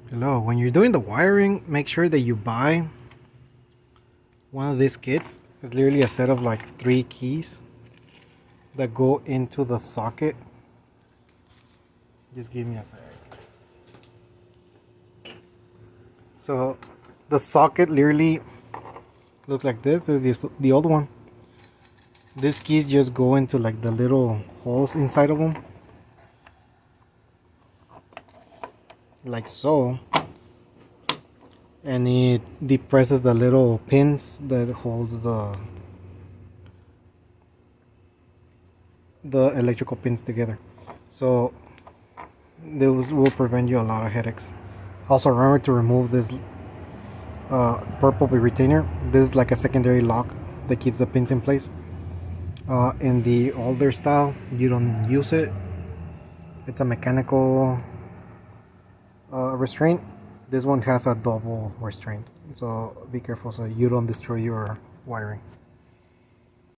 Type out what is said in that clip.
Hello, when you're doing the wiring, make sure that you buy one of these kits. It's literally a set of like 3 keys that go into the socket. Just give me a sec. So the socket literally looks like this. This is the old one. These keys just go into like the little holes inside of them, like so, and it depresses the little pins that holds the electrical pins together. So those will prevent you a lot of headaches. Also remember to remove this purple retainer. This is like a secondary lock that keeps the pins in place. In the older style, you don't use it. It's a mechanical restraint. This one has a double restraint, so be careful so you don't destroy your wiring.